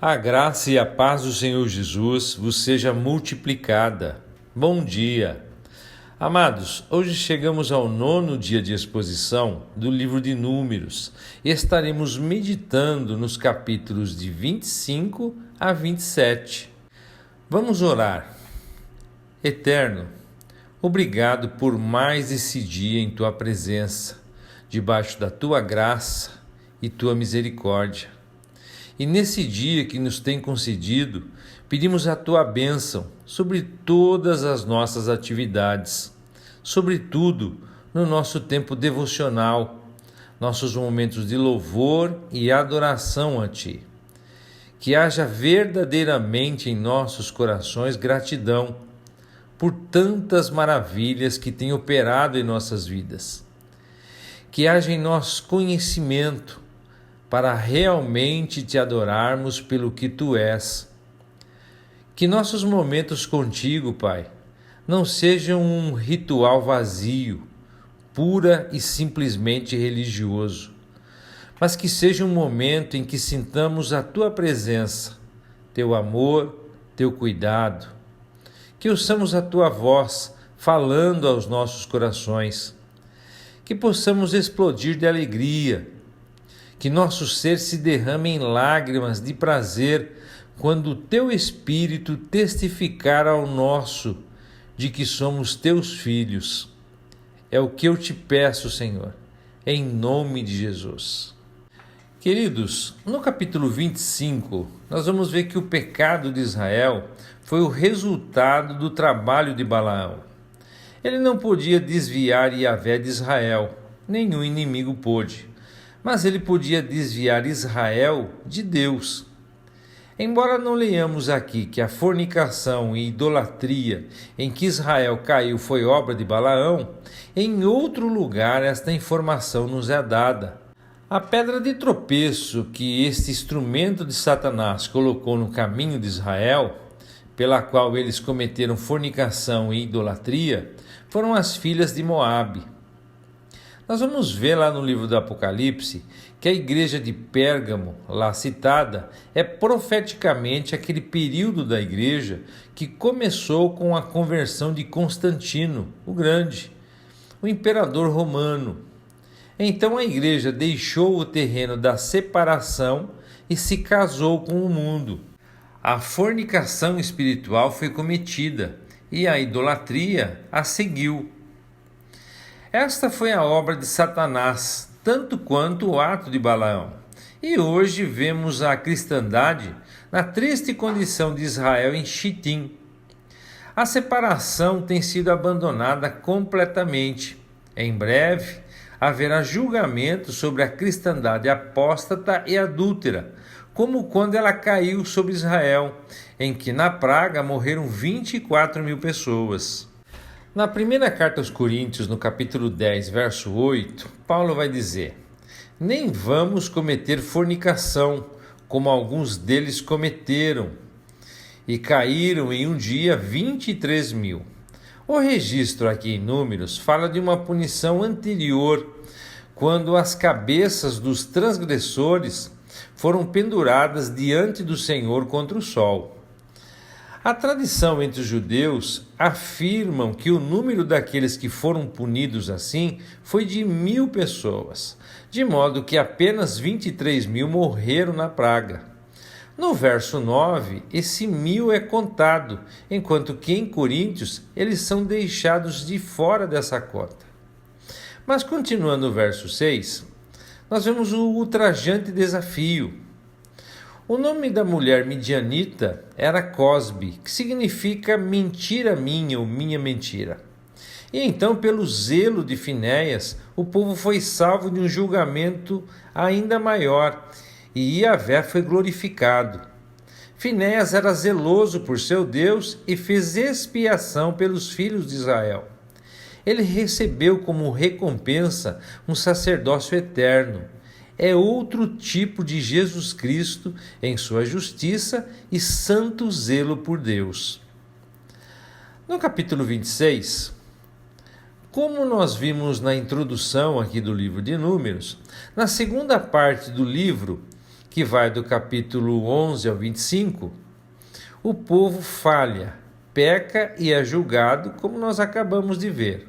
A graça e a paz do Senhor Jesus vos seja multiplicada. Bom dia. Amados, hoje chegamos ao 9º dia de exposição do livro de Números e estaremos meditando nos capítulos de 25 a 27. Vamos orar. Eterno, obrigado por mais esse dia em Tua presença, debaixo da Tua graça e Tua misericórdia. E nesse dia que nos tem concedido, pedimos a Tua bênção sobre todas as nossas atividades, sobretudo no nosso tempo devocional, nossos momentos de louvor e adoração a Ti. Que haja verdadeiramente em nossos corações gratidão por tantas maravilhas que tem operado em nossas vidas. Que haja em nós conhecimento para realmente Te adorarmos pelo que Tu és. Que nossos momentos contigo, Pai, não sejam um ritual vazio, pura e simplesmente religioso, mas que seja um momento em que sintamos a Tua presença, Teu amor, Teu cuidado. Que ouçamos a Tua voz falando aos nossos corações. Que possamos explodir de alegria. Que nosso ser se derrame em lágrimas de prazer quando o Teu Espírito testificar ao nosso de que somos Teus filhos. É o que eu Te peço, Senhor, em nome de Jesus. Queridos, no capítulo 25, nós vamos ver que o pecado de Israel foi o resultado do trabalho de Balaão. Ele não podia desviar Yahvé de Israel, nenhum inimigo pôde, mas ele podia desviar Israel de Deus. Embora não leiamos aqui que a fornicação e idolatria em que Israel caiu foi obra de Balaão, em outro lugar esta informação nos é dada. A pedra de tropeço que este instrumento de Satanás colocou no caminho de Israel, pela qual eles cometeram fornicação e idolatria, foram as filhas de Moabe. Nós vamos ver lá no livro do Apocalipse que a igreja de Pérgamo, lá citada, é profeticamente aquele período da igreja que começou com a conversão de Constantino, o Grande, o imperador romano. Então a igreja deixou o terreno da separação e se casou com o mundo. A fornicação espiritual foi cometida e a idolatria a seguiu. Esta foi a obra de Satanás, tanto quanto o ato de Balaão. E hoje vemos a cristandade na triste condição de Israel em Chitim. A separação tem sido abandonada completamente. Em breve, haverá julgamento sobre a cristandade apóstata e adúltera, como quando ela caiu sobre Israel, em que na praga morreram 24 mil pessoas. Na primeira carta aos Coríntios, no capítulo 10, verso 8, Paulo vai dizer: nem vamos cometer fornicação, como alguns deles cometeram, e caíram em um dia 23 mil. O registro aqui em Números fala de uma punição anterior, quando as cabeças dos transgressores foram penduradas diante do Senhor contra o sol. A tradição entre os judeus afirma que o número daqueles que foram punidos assim foi de 1.000 pessoas, de modo que apenas 23 mil morreram na praga. No verso 9, esse 1.000 é contado, enquanto que em Coríntios eles são deixados de fora dessa cota. Mas continuando no verso 6, nós vemos o ultrajante desafio. O nome da mulher midianita era Cosbe, que significa mentira minha ou minha mentira. E então, pelo zelo de Finéias, o povo foi salvo de um julgamento ainda maior, e Yahvé foi glorificado. Finéias era zeloso por seu Deus e fez expiação pelos filhos de Israel. Ele recebeu como recompensa um sacerdócio eterno. É outro tipo de Jesus Cristo em sua justiça e santo zelo por Deus. No capítulo 26, como nós vimos na introdução aqui do livro de Números, na segunda parte do livro que vai do capítulo 11 ao 25, o povo falha, peca e é julgado, como nós acabamos de ver.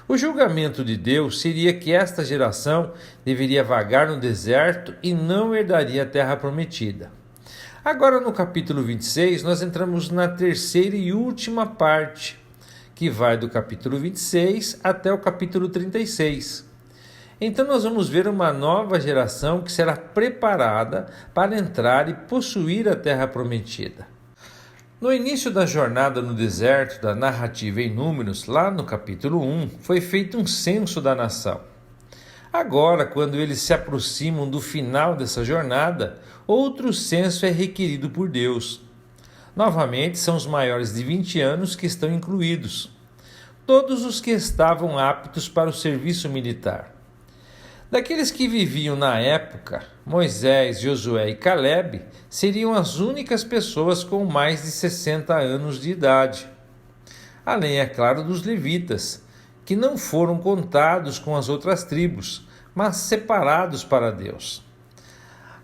O julgamento de Deus seria que esta geração deveria vagar no deserto e não herdaria a terra prometida. Agora, no capítulo 26, nós entramos na terceira e última parte, que vai do capítulo 26 até o capítulo 36. Então, nós vamos ver uma nova geração que será preparada para entrar e possuir a terra prometida. No início da jornada no deserto da narrativa em Números, lá no capítulo 1, foi feito um censo da nação. Agora, quando eles se aproximam do final dessa jornada, outro censo é requerido por Deus. Novamente, são os maiores de 20 anos que estão incluídos. Todos os que estavam aptos para o serviço militar. Daqueles que viviam na época, Moisés, Josué e Calebe seriam as únicas pessoas com mais de 60 anos de idade. Além, é claro, dos levitas, que não foram contados com as outras tribos, mas separados para Deus.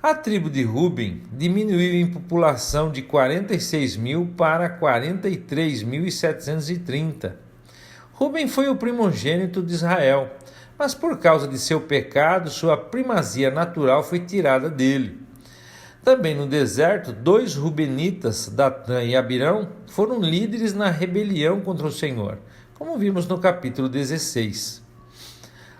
A tribo de Ruben diminuiu em população de 46 mil para 43.730. Ruben foi o primogênito de Israel, mas por causa de seu pecado, sua primazia natural foi tirada dele. Também no deserto, 2 rubenitas, Datã e Abirão, foram líderes na rebelião contra o Senhor, como vimos no capítulo 16.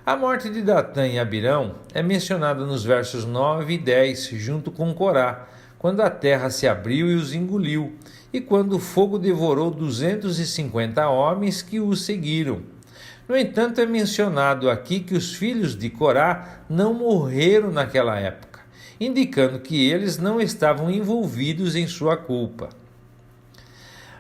A morte de Datã e Abirão é mencionada nos versos 9 e 10, junto com Corá, quando a terra se abriu e os engoliu, e quando o fogo devorou 250 homens que os seguiram. No entanto, é mencionado aqui que os filhos de Corá não morreram naquela época, indicando que eles não estavam envolvidos em sua culpa.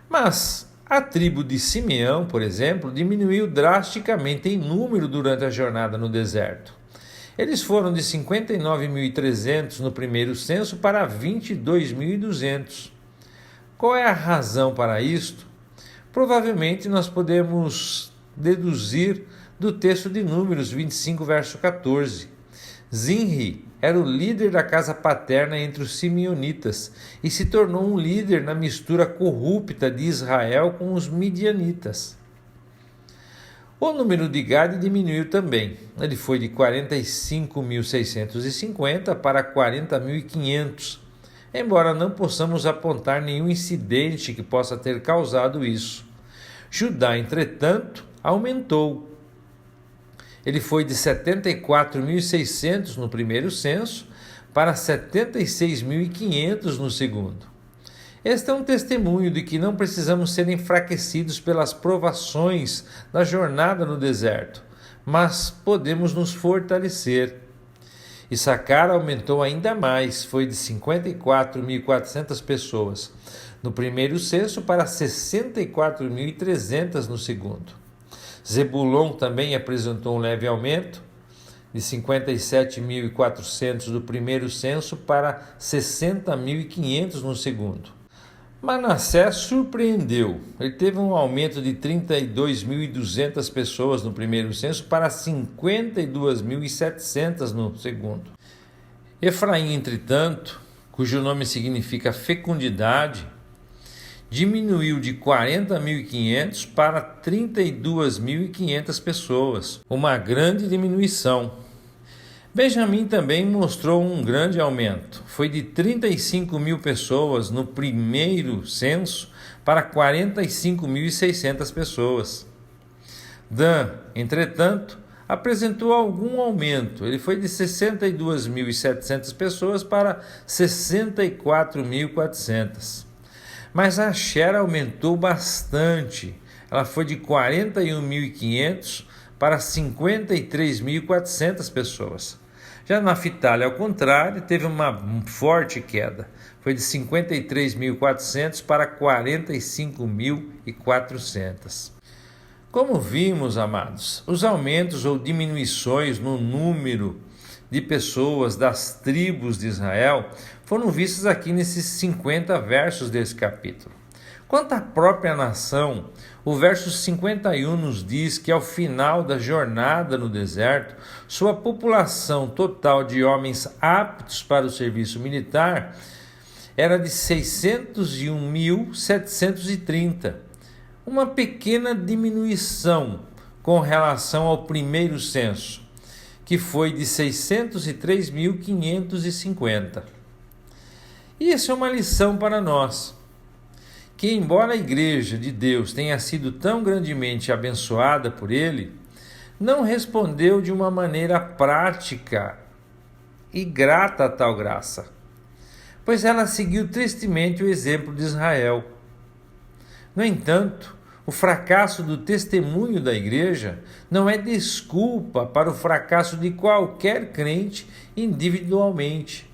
Mas a tribo de Simeão, por exemplo, diminuiu drasticamente em número durante a jornada no deserto. Eles foram de 59.300 no primeiro censo para 22.200. Qual é a razão para isto? Provavelmente nós podemos deduzir do texto de Números 25, verso 14. Zinri era o líder da casa paterna entre os simeonitas e se tornou um líder na mistura corrupta de Israel com os midianitas. O número de Gade diminuiu também. Ele foi de 45.650 para 40.500, embora não possamos apontar nenhum incidente que possa ter causado isso. Judá, entretanto, aumentou. Ele foi de 74.600 no primeiro censo para 76.500 no segundo. Este é um testemunho de que não precisamos ser enfraquecidos pelas provações da jornada no deserto, mas podemos nos fortalecer. Issacar aumentou ainda mais, foi de 54.400 pessoas no primeiro censo para 64.300 no segundo. Zebulon também apresentou um leve aumento, de 57.400 do primeiro censo para 60.500 no segundo. Manassés surpreendeu. Ele teve um aumento de 32.200 pessoas no primeiro censo para 52.700 no segundo. Efraim, entretanto, cujo nome significa fecundidade, diminuiu de 40.500 para 32.500 pessoas, uma grande diminuição. Benjamim também mostrou um grande aumento, foi de 35.000 pessoas no primeiro censo para 45.600 pessoas. Dan, entretanto, apresentou algum aumento, ele foi de 62.700 pessoas para 64.400. Mas a Asher aumentou bastante. Ela foi de 41.500 para 53.400 pessoas. Já Naftali, ao contrário, teve uma forte queda. Foi de 53.400 para 45.400. Como vimos, amados, os aumentos ou diminuições no número de pessoas das tribos de Israel foram vistos aqui nesses 50 versos desse capítulo. Quanto à própria nação, o verso 51 nos diz que ao final da jornada no deserto, sua população total de homens aptos para o serviço militar era de 601.730, uma pequena diminuição com relação ao primeiro censo, que foi de 603.550. E isso é uma lição para nós, que embora a Igreja de Deus tenha sido tão grandemente abençoada por Ele, não respondeu de uma maneira prática e grata a tal graça, pois ela seguiu tristemente o exemplo de Israel. No entanto, o fracasso do testemunho da Igreja não é desculpa para o fracasso de qualquer crente individualmente.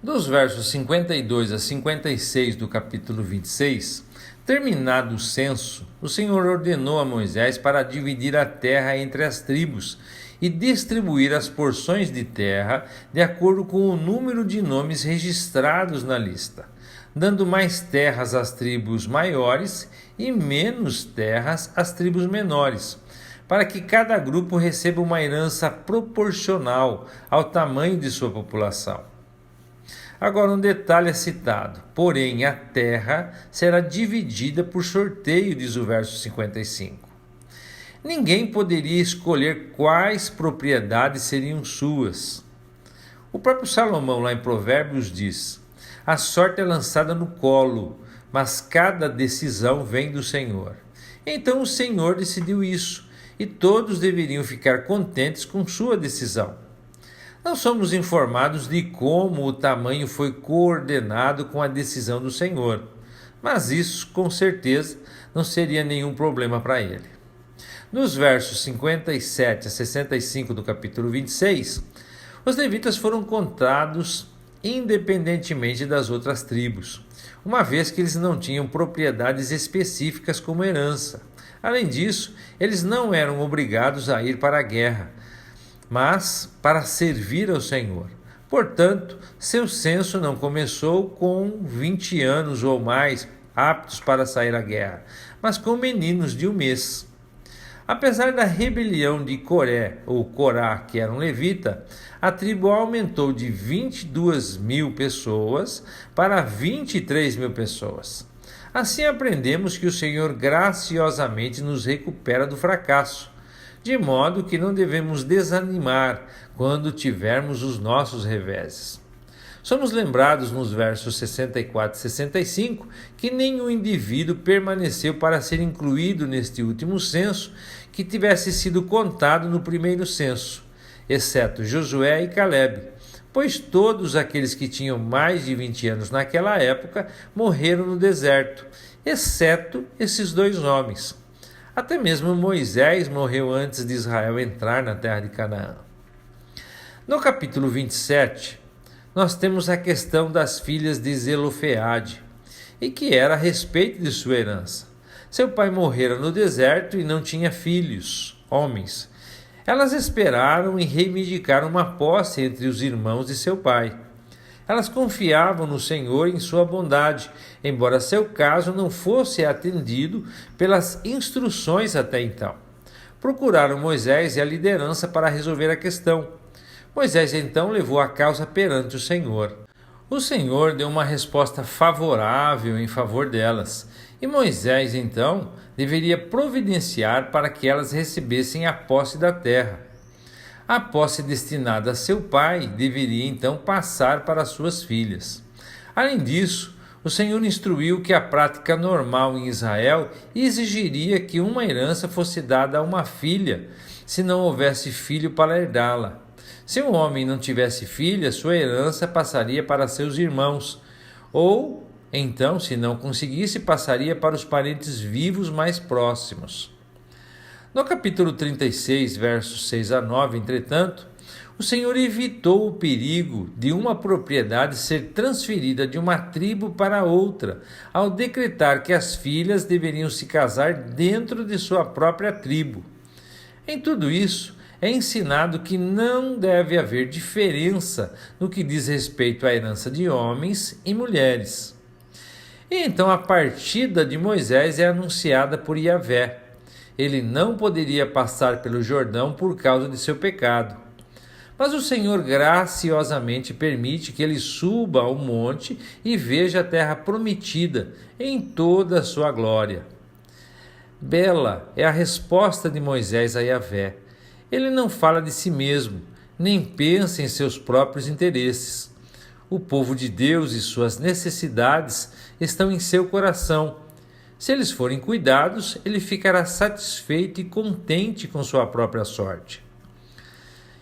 Dos versos 52 a 56 do capítulo 26, terminado o censo, o Senhor ordenou a Moisés para dividir a terra entre as tribos e distribuir as porções de terra de acordo com o número de nomes registrados na lista, dando mais terras às tribos maiores e menos terras às tribos menores, para que cada grupo receba uma herança proporcional ao tamanho de sua população. Agora um detalhe é citado, porém a terra será dividida por sorteio, diz o verso 55. Ninguém poderia escolher quais propriedades seriam suas. O próprio Salomão, lá em Provérbios, diz: a sorte é lançada no colo, mas cada decisão vem do Senhor. Então o Senhor decidiu isso, e todos deveriam ficar contentes com sua decisão. Não somos informados de como o tamanho foi coordenado com a decisão do Senhor, mas isso, com certeza, não seria nenhum problema para ele. Nos versos 57 a 65 do capítulo 26, os levitas foram contados independentemente das outras tribos, uma vez que eles não tinham propriedades específicas como herança. Além disso, eles não eram obrigados a ir para a guerra, mas para servir ao Senhor. Portanto, seu censo não começou com 20 anos ou mais aptos para sair à guerra, mas com meninos de um mês. Apesar da rebelião de Coré, ou Corá, que era um levita, a tribo aumentou de 22.000 pessoas para 23.000 pessoas. Assim aprendemos que o Senhor graciosamente nos recupera do fracasso, de modo que não devemos desanimar quando tivermos os nossos reveses. Somos lembrados nos versos 64 e 65 que nenhum indivíduo permaneceu para ser incluído neste último censo que tivesse sido contado no primeiro censo, exceto Josué e Calebe, pois todos aqueles que tinham mais de 20 anos naquela época morreram no deserto, exceto esses dois homens. Até mesmo Moisés morreu antes de Israel entrar na terra de Canaã. No capítulo 27, nós temos a questão das filhas de Zelofeade, e que era a respeito de sua herança. Seu pai morrera no deserto e não tinha filhos, homens. Elas esperaram e reivindicaram uma posse entre os irmãos de seu pai. Elas confiavam no Senhor e em sua bondade, embora seu caso não fosse atendido pelas instruções até então. Procuraram Moisés e a liderança para resolver a questão. Moisés então levou a causa perante o Senhor. O Senhor deu uma resposta favorável em favor delas, e Moisés então deveria providenciar para que elas recebessem a posse da terra. A posse destinada a seu pai deveria então passar para suas filhas. Além disso, o Senhor instruiu que a prática normal em Israel exigiria que uma herança fosse dada a uma filha, se não houvesse filho para herdá-la. Se um homem não tivesse filha, sua herança passaria para seus irmãos, ou, então, se não conseguisse, passaria para os parentes vivos mais próximos. No capítulo 36, versos 6 a 9, entretanto, o Senhor evitou o perigo de uma propriedade ser transferida de uma tribo para outra, ao decretar que as filhas deveriam se casar dentro de sua própria tribo. Em tudo isso, é ensinado que não deve haver diferença no que diz respeito à herança de homens e mulheres. E então a partida de Moisés é anunciada por Yahvé. Ele não poderia passar pelo Jordão por causa de seu pecado. Mas o Senhor graciosamente permite que ele suba ao monte e veja a terra prometida em toda a sua glória. Bela é a resposta de Moisés a Yahvé. Ele não fala de si mesmo, nem pensa em seus próprios interesses. O povo de Deus e suas necessidades estão em seu coração. Se eles forem cuidados, ele ficará satisfeito e contente com sua própria sorte.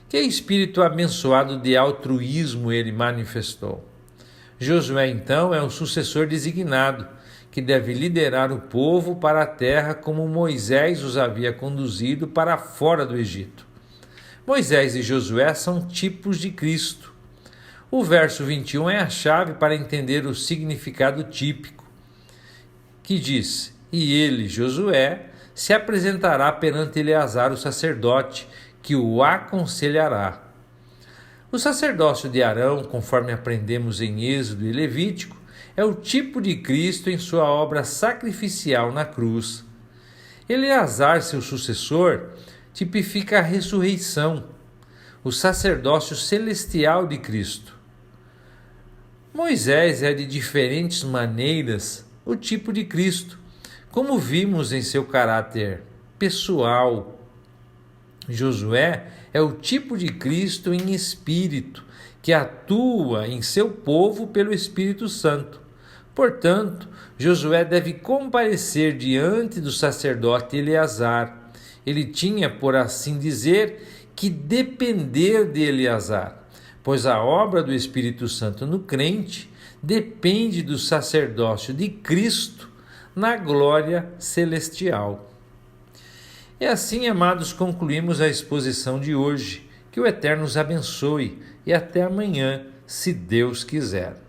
Que espírito abençoado de altruísmo ele manifestou. Josué, então, é o sucessor designado, que deve liderar o povo para a terra como Moisés os havia conduzido para fora do Egito. Moisés e Josué são tipos de Cristo. O verso 21 é a chave para entender o significado típico, que diz: E ele, Josué, se apresentará perante Eleazar o sacerdote, que o aconselhará. O sacerdócio de Arão, conforme aprendemos em Êxodo e Levítico, é o tipo de Cristo em sua obra sacrificial na cruz. Eleazar, seu sucessor, tipifica a ressurreição, o sacerdócio celestial de Cristo. Moisés é de diferentes maneiras o tipo de Cristo, como vimos em seu caráter pessoal. Josué é o tipo de Cristo em espírito, que atua em seu povo pelo Espírito Santo. Portanto, Josué deve comparecer diante do sacerdote Eleazar. Ele tinha, por assim dizer, que depender de Eleazar, pois a obra do Espírito Santo no crente depende do sacerdócio de Cristo na glória celestial. E assim, amados, concluímos a exposição de hoje. Que o Eterno os abençoe e até amanhã, se Deus quiser.